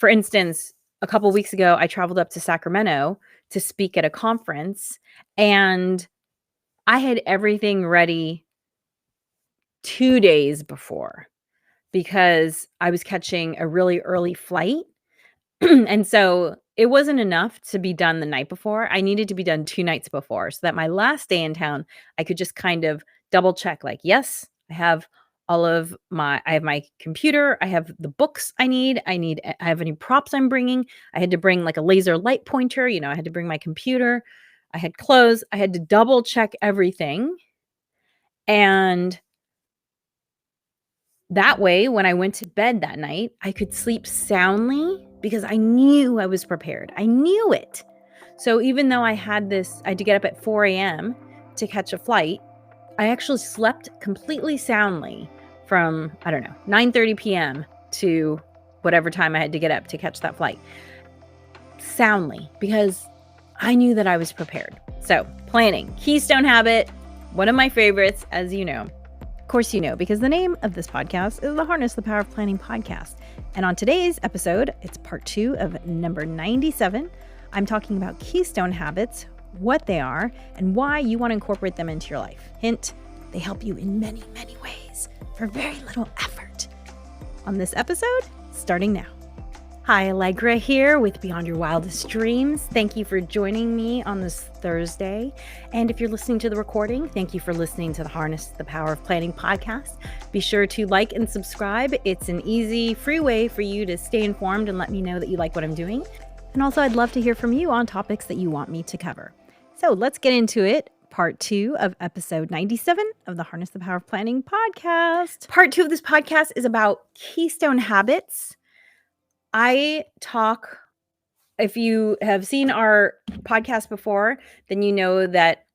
For instance, a couple of weeks ago, I traveled up to Sacramento to speak at a conference, and I had everything ready 2 days before because I was catching a really early flight. And so it wasn't enough to be done the night before. I needed to be done 2 nights before so that my last day in town, I could just kind of double check like, yes, I have my computer, I have the books I have any props I'm bringing. I had to bring like a laser light pointer, I had to bring my computer. I had clothes. I had to double check everything. And that way, when I went to bed that night, I could sleep soundly because I knew I was prepared. I knew it. So even though I had to get up at 4 a.m. to catch a flight, I actually slept completely soundly from, I don't know, 9:30 p.m. to whatever time I had to get up to catch that flight. Soundly, because I knew that I was prepared. So, planning, Keystone Habit, one of my favorites, as you know. Of course, you know, because the name of this podcast is the Harness the Power of Planning podcast. And on today's episode, it's part 2 of number 97. I'm talking about Keystone Habits, what they are, and why you want to incorporate them into your life. Hint, they help you in many, many ways for very little effort. On this episode, starting now. Hi, Alegre here with Beyond Your Wildest Dreams. Thank you for joining me on this Thursday. And if you're listening to the recording, thank you for listening to the Harness the Power of Planning podcast. Be sure to like and subscribe. It's an easy, free way for you to stay informed and let me know that you like what I'm doing. And also, I'd love to hear from you on topics that you want me to cover. So let's get into it. Part 2 of episode 97 of the Harness the Power of Planning podcast. Part 2 of this podcast is about Keystone Habits. If you have seen our podcast before, then you know that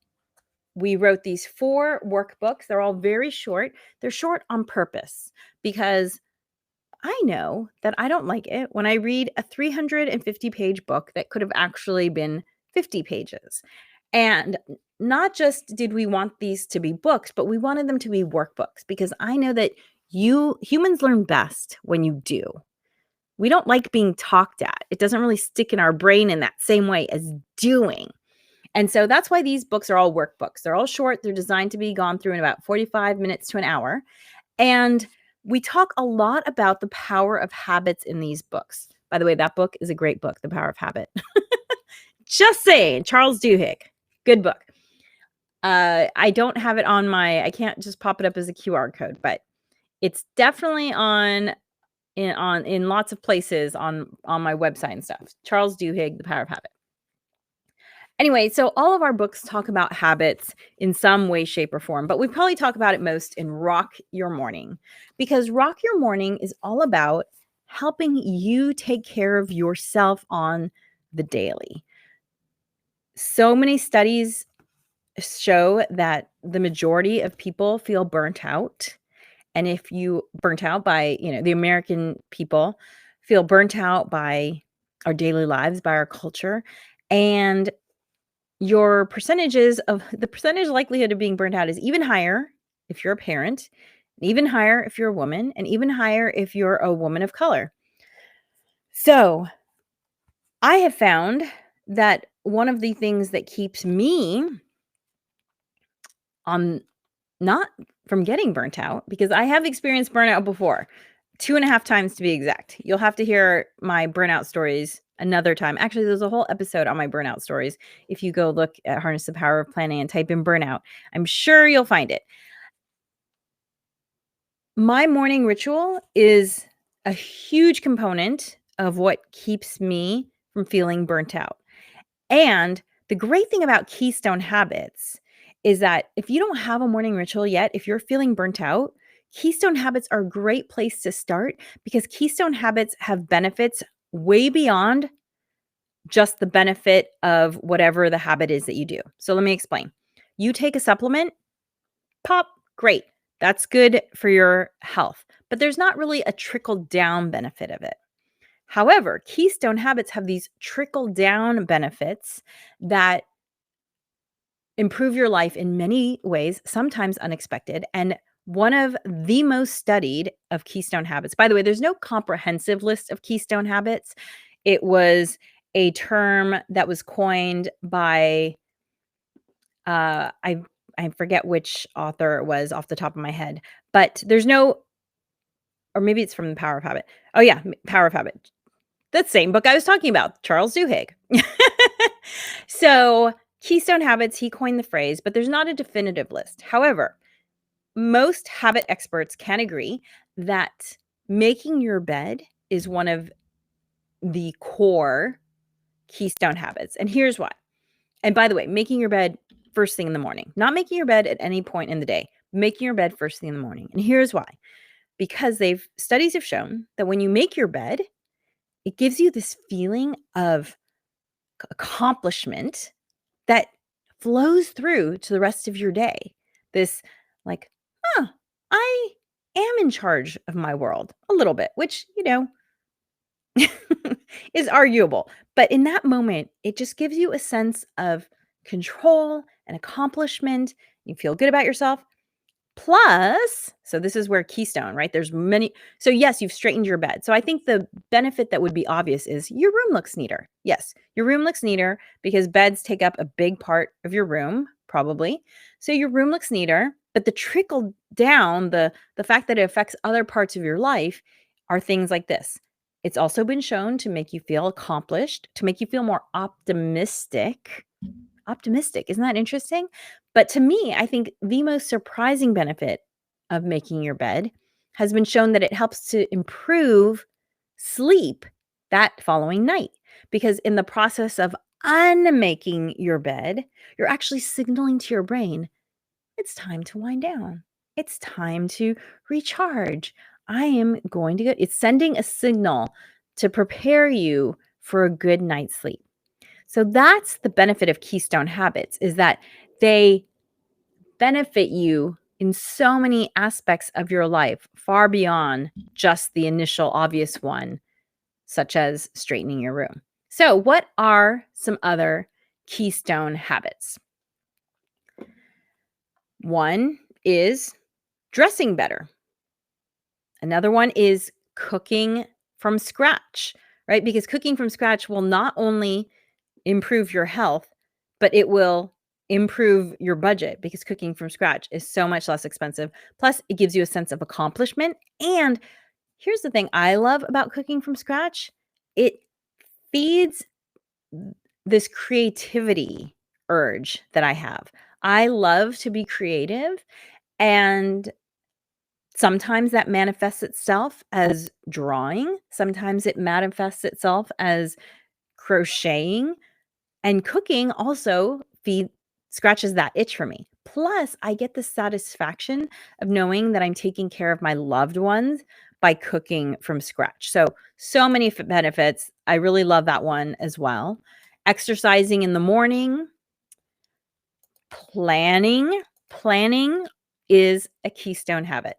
we wrote these 4 workbooks. They're all very short. They're short on purpose because I know that I don't like it when I read a 350-page book that could have actually been 50 pages. And not just did we want these to be books, but we wanted them to be workbooks because I know that humans learn best when you do. We don't like being talked at. It doesn't really stick in our brain in that same way as doing. And so that's why these books are all workbooks. They're all short. They're designed to be gone through in about 45 minutes to an hour. And we talk a lot about the power of habits in these books. By the way, that book is a great book, The Power of Habit. Just saying, Charles Duhigg, good book. I don't have it I can't just pop it up as a QR code, but it's definitely in lots of places on my website and stuff. Charles Duhigg, The Power of Habit. Anyway, so all of our books talk about habits in some way, shape, or form, but we probably talk about it most in Rock Your Morning, because Rock Your Morning is all about helping you take care of yourself on the daily. So many studies show that the majority of people feel burnt out. And if you burnt out by, the American people feel burnt out by our daily lives, by our culture, and the percentage likelihood of being burnt out is even higher if you're a parent, even higher if you're a woman, and even higher if you're a woman of color. So I have found that one of the things that keeps me not from getting burnt out, because I have experienced burnout before, 2.5 times to be exact. You'll have to hear my burnout stories another time. Actually, there's a whole episode on my burnout stories. If you go look at Harness the Power of Planning and type in burnout, I'm sure you'll find it. My morning ritual is a huge component of what keeps me from feeling burnt out. And the great thing about Keystone Habits is that if you don't have a morning ritual yet, if you're feeling burnt out, Keystone Habits are a great place to start because Keystone Habits have benefits way beyond just the benefit of whatever the habit is that you do. So let me explain. You take a supplement, pop, great. That's good for your health, but there's not really a trickle-down benefit of it. However, Keystone Habits have these trickle-down benefits that improve your life in many ways, sometimes unexpected. And one of the most studied of Keystone Habits. By the way, there's no comprehensive list of Keystone Habits. It was a term that was coined by I forget which author it was off the top of my head, but there's no, or maybe it's from The Power of Habit. Oh yeah, Power of Habit. That same book I was talking about, Charles Duhigg. So Keystone Habits, he coined the phrase, but there's not a definitive list. However, most habit experts can agree that making your bed is one of the core keystone habits. And here's why. And by the way, making your bed first thing in the morning, not making your bed at any point in the day, making your bed first thing in the morning. And here's why. Because studies have shown that when you make your bed, it gives you this feeling of accomplishment that flows through to the rest of your day. This like, I am in charge of my world a little bit, which, is arguable. But in that moment, it just gives you a sense of control and accomplishment. You feel good about yourself. Plus, so this is where Keystone, right? There's many. So yes, you've straightened your bed. So I think the benefit that would be obvious is your room looks neater. Yes, your room looks neater because beds take up a big part of your room, probably. So your room looks neater, but the trickle down, the fact that it affects other parts of your life are things like this. It's also been shown to make you feel accomplished, to make you feel more optimistic. Optimistic, isn't that interesting? But to me, I think the most surprising benefit of making your bed has been shown that it helps to improve sleep that following night. Because in the process of unmaking your bed, you're actually signaling to your brain, it's time to wind down. It's time to recharge. I am going to go. It's sending a signal to prepare you for a good night's sleep. So that's the benefit of Keystone Habits, is that they benefit you in so many aspects of your life, far beyond just the initial obvious one, such as straightening your room. So what are some other Keystone Habits? One is dressing better. Another one is cooking from scratch, right? Because cooking from scratch will not only improve your health, but it will improve your budget because cooking from scratch is so much less expensive. Plus, it gives you a sense of accomplishment. And here's the thing I love about cooking from scratch. It feeds this creativity urge that I have. I love to be creative, and sometimes that manifests itself as drawing. Sometimes it manifests itself as crocheting. And cooking also scratches that itch for me. Plus, I get the satisfaction of knowing that I'm taking care of my loved ones by cooking from scratch. So many benefits. I really love that one as well. Exercising in the morning, planning. Planning is a keystone habit.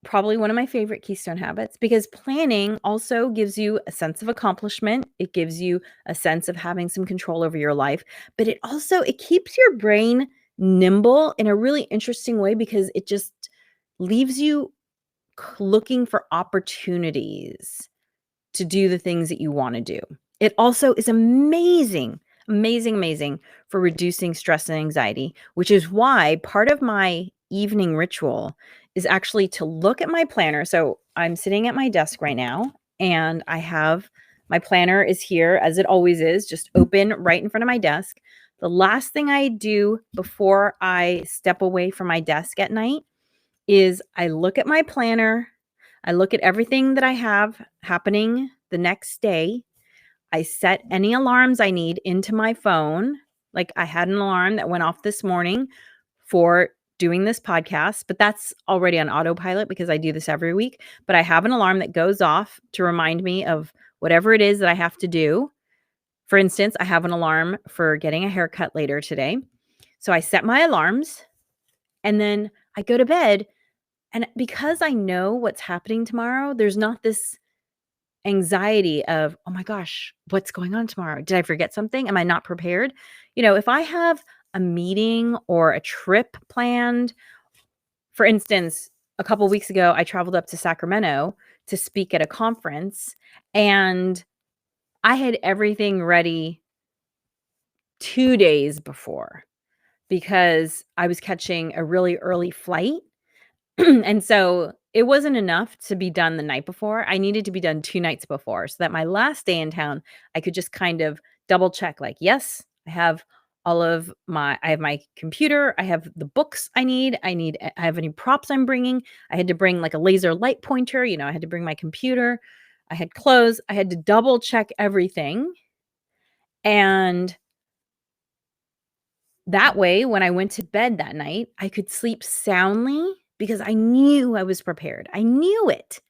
Probably one of my favorite keystone habits, because planning also gives you a sense of accomplishment. It gives you a sense of having some control over your life, but it keeps your brain nimble in a really interesting way, because it just leaves you looking for opportunities to do the things that you want to do. It also is amazing for reducing stress and anxiety, which is why part of my evening ritual is actually to look at my planner. So I'm sitting at my desk right now, and I have my planner is here, as it always is, just open right in front of my desk. The last thing I do before I step away from my desk at night is I look at my planner. I look at everything that I have happening the next day. I set any alarms I need into my phone. Like I had an alarm that went off this morning for doing this podcast, but that's already on autopilot because I do this every week. But I have an alarm that goes off to remind me of whatever it is that I have to do. For instance, I have an alarm for getting a haircut later today. So I set my alarms, and then I go to bed. And because I know what's happening tomorrow, there's not this anxiety of, oh my gosh, what's going on tomorrow? Did I forget something? Am I not prepared? If I have a meeting or a trip planned, For instance, a couple weeks ago, I traveled up to Sacramento to speak at a conference, and I had everything ready 2 days before because I was catching a really early flight. And so it wasn't enough to be done the night before. I needed to be done 2 nights before so that my last day in town, I could just kind of double check like, yes, I have my computer, I have the books I have any props I'm bringing. I had to bring like a laser light pointer, I had to bring my computer. I had clothes. I had to double check everything. And that way, when I went to bed that night, I could sleep soundly because I knew I was prepared. I knew it.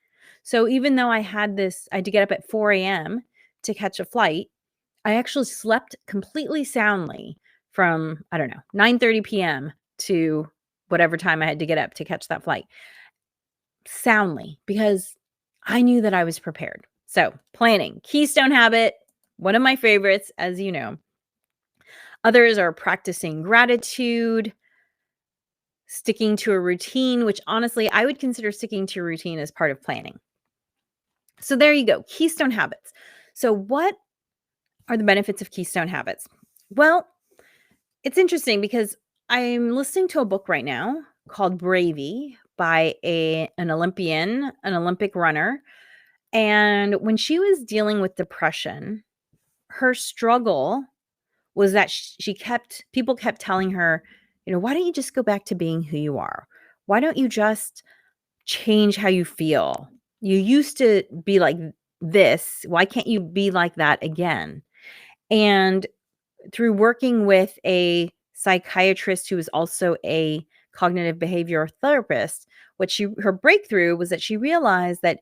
So even though I had to get up at 4 a.m. to catch a flight, I actually slept completely soundly from, I don't know, 9:30 p.m. to whatever time I had to get up to catch that flight. Soundly, because I knew that I was prepared. So, planning, Keystone habit, one of my favorites, as you know. Others are practicing gratitude, sticking to a routine, which honestly, I would consider sticking to a routine as part of planning. So there you go, Keystone habits. So what are the benefits of Keystone habits? Well, it's interesting because I'm listening to a book right now called Bravey by an Olympic runner. And when she was dealing with depression, her struggle was that people kept telling her, why don't you just go back to being who you are? Why don't you just change how you feel? You used to be like this. Why can't you be like that again? And through working with a psychiatrist who was also a cognitive behavioral therapist, her breakthrough was that she realized that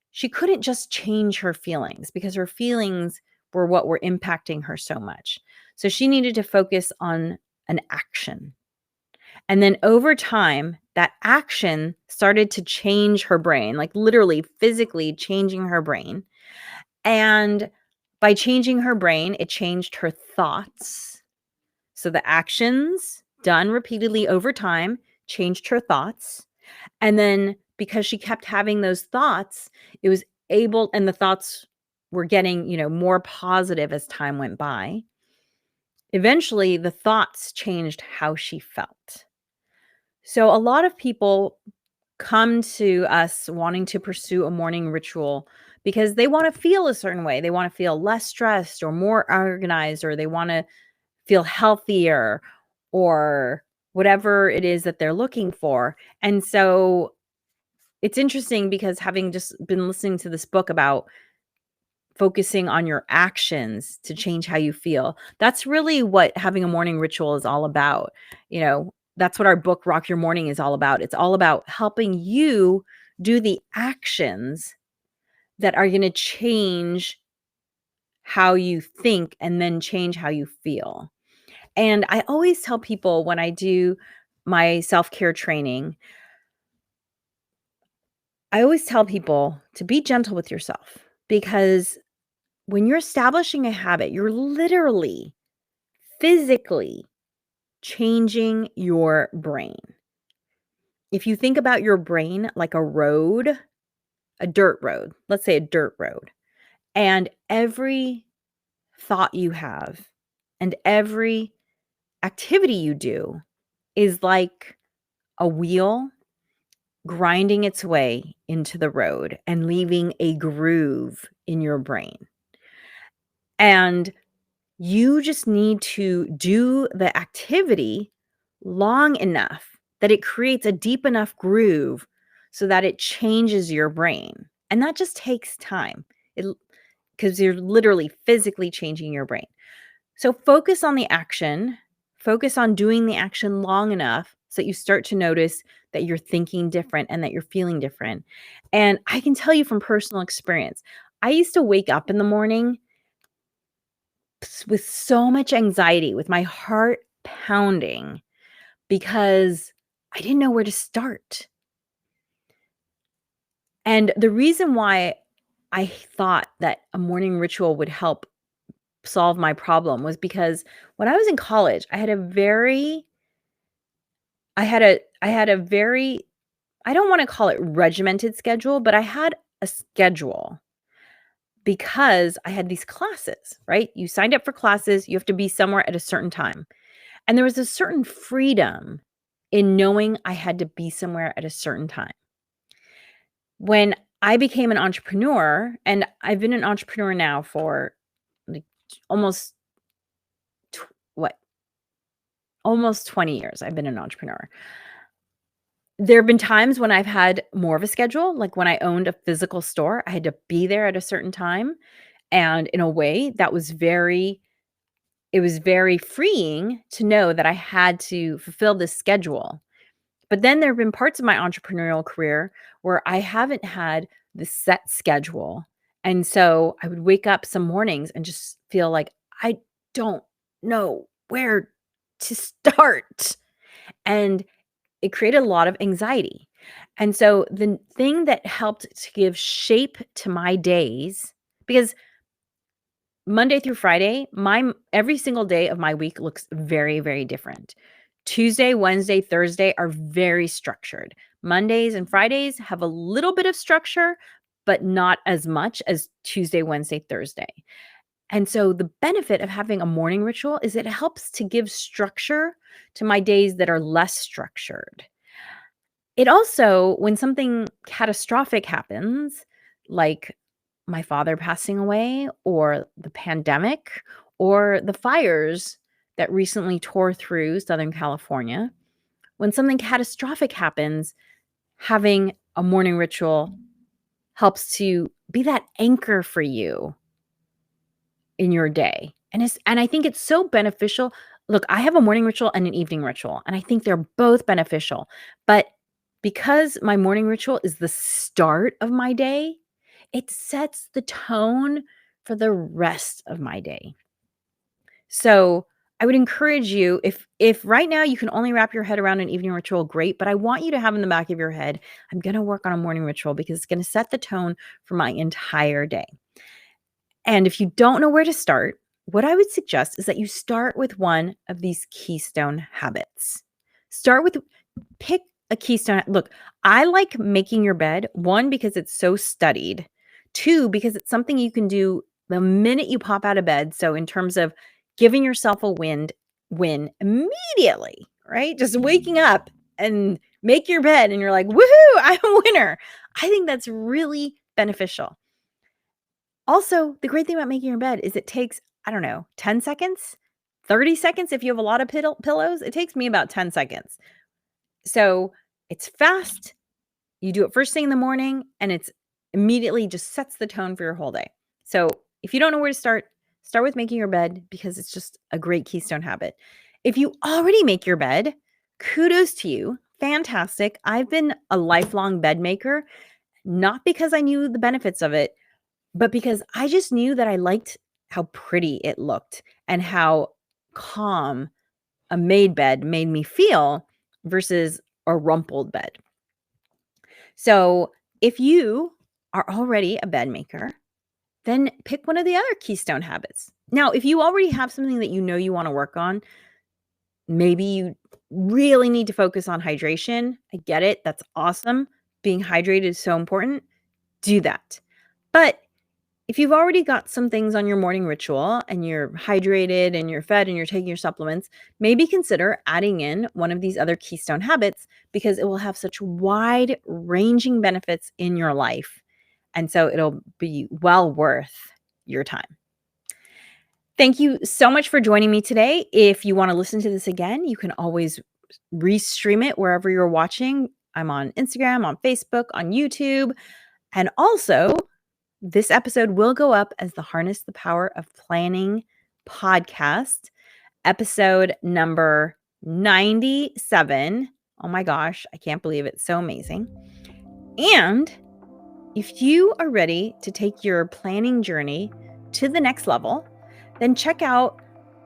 she couldn't just change her feelings because her feelings were what were impacting her so much. So she needed to focus on an action. And then over time, that action started to change her brain, like literally physically changing her brain. And by changing her brain, it changed her thoughts. So the actions done repeatedly over time changed her thoughts. And then because she kept having those thoughts, and the thoughts were getting, more positive as time went by. Eventually, the thoughts changed how she felt. So a lot of people come to us wanting to pursue a morning ritual because they want to feel a certain way. They want to feel less stressed or more organized, or they want to feel healthier, or whatever it is that they're looking for. And so it's interesting because having just been listening to this book about focusing on your actions to change how you feel, that's really what having a morning ritual is all about. That's what our book, Rock Your Morning, is all about. It's all about helping you do the actions that are going to change how you think and then change how you feel. And I always tell people when I do my self-care training, I always tell people to be gentle with yourself, because when you're establishing a habit, you're literally, physically changing your brain. If you think about your brain like a dirt road, let's say a dirt road, and every thought you have and every activity you do is like a wheel grinding its way into the road and leaving a groove in your brain. And you just need to do the activity long enough that it creates a deep enough groove so that it changes your brain. And that just takes time. Because you're literally physically changing your brain. So focus on the action, focus on doing the action long enough so that you start to notice that you're thinking different and that you're feeling different. And I can tell you from personal experience, I used to wake up in the morning with so much anxiety, with my heart pounding, because I didn't know where to start. And the reason why I thought that a morning ritual would help solve my problem was because when I was in college, I had a very I don't want to call it regimented schedule, but I had a schedule because I had these classes, right? You signed up for classes, you have to be somewhere at a certain time. And there was a certain freedom in knowing I had to be somewhere at a certain time. When I became an entrepreneur, and I've been an entrepreneur now for like almost what? Almost 20 years I've been an entrepreneur. There have been times when I've had more of a schedule, like when I owned a physical store, I had to be there at a certain time. And in a way, it was very freeing to know that I had to fulfill this schedule. But then there have been parts of my entrepreneurial career where I haven't had the set schedule. And so I would wake up some mornings and just feel like I don't know where to start. And it created a lot of anxiety. And so the thing that helped to give shape to my days, because Monday through Friday, every single day of my week looks very, very different. Tuesday, Wednesday, Thursday are very structured. Mondays and Fridays have a little bit of structure, but not as much as Tuesday, Wednesday, Thursday. And so the benefit of having a morning ritual is it helps to give structure to my days that are less structured. It also, when something catastrophic happens, like my father passing away, or the pandemic, or the fires that recently tore through Southern California, when something catastrophic happens, having a morning ritual helps to be that anchor for you in your day. And I think it's so beneficial. Look, I have a morning ritual and an evening ritual, and I think they're both beneficial. But because my morning ritual is the start of my day, it sets the tone for the rest of my day. So I would encourage you, if right now you can only wrap your head around an evening ritual, great. But I want you to have in the back of your head, I'm going to work on a morning ritual because it's going to set the tone for my entire day. And if you don't know where to start, what I would suggest is that you start with one of these keystone habits. Pick a keystone. Look, I like making your bed, one, because it's so studied, two, because it's something you can do the minute you pop out of bed. So in terms of giving yourself a win immediately, right? Just waking up and make your bed and you're like, woohoo, I'm a winner. I think that's really beneficial. Also, the great thing about making your bed is it takes, I don't know, 10 seconds, 30 seconds. If you have a lot of pillows, it takes me about 10 seconds. So it's fast. You do it first thing in the morning and it's immediately just sets the tone for your whole day. So if you don't know where to start with making your bed because it's just a great keystone habit. If you already make your bed, kudos to you. Fantastic. I've been a lifelong bed maker, not because I knew the benefits of it, but because I just knew that I liked how pretty it looked and how calm a made bed made me feel versus a rumpled bed. So if you are already a bed maker, then pick one of the other keystone habits. Now, if you already have something that you know you want to work on, maybe you really need to focus on hydration. I get it. That's awesome. Being hydrated is so important. Do that. But if you've already got some things on your morning ritual and you're hydrated and you're fed and you're taking your supplements, maybe consider adding in one of these other keystone habits because it will have such wide ranging benefits in your life. And so it'll be well worth your time. Thank you so much for joining me today. If you want to listen to this again, you can always restream it wherever you're watching. I'm on Instagram, on Facebook, on YouTube, and also this episode will go up as the Harness the Power of Planning podcast, episode number 97. Oh my gosh, I can't believe it. So amazing. And if you are ready to take your planning journey to the next level, then check out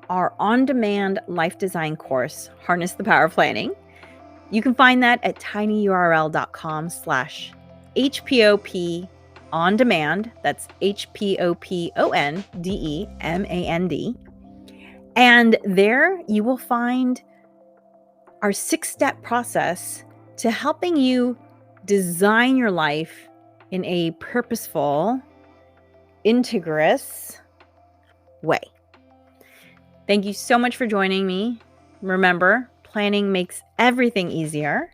our on-demand life design course, Harness the Power of Planning. You can find that at tinyurl.com/HPOP on demand. That's HPOPONDEMAND. And there you will find our 6-step process to helping you design your life in a purposeful, integrous way. Thank you so much for joining me. Remember, planning makes everything easier.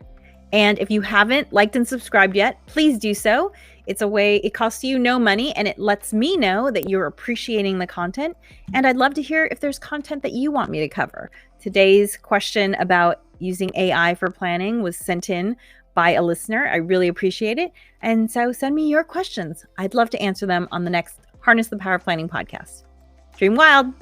And if you haven't liked and subscribed yet, please do so. It's a way, it costs you no money, and it lets me know that you're appreciating the content. And I'd love to hear if there's content that you want me to cover. Today's question about using AI for planning was sent in by a listener. I really appreciate it. And so send me your questions. I'd love to answer them on the next Harness the Power of Planning podcast. Dream wild.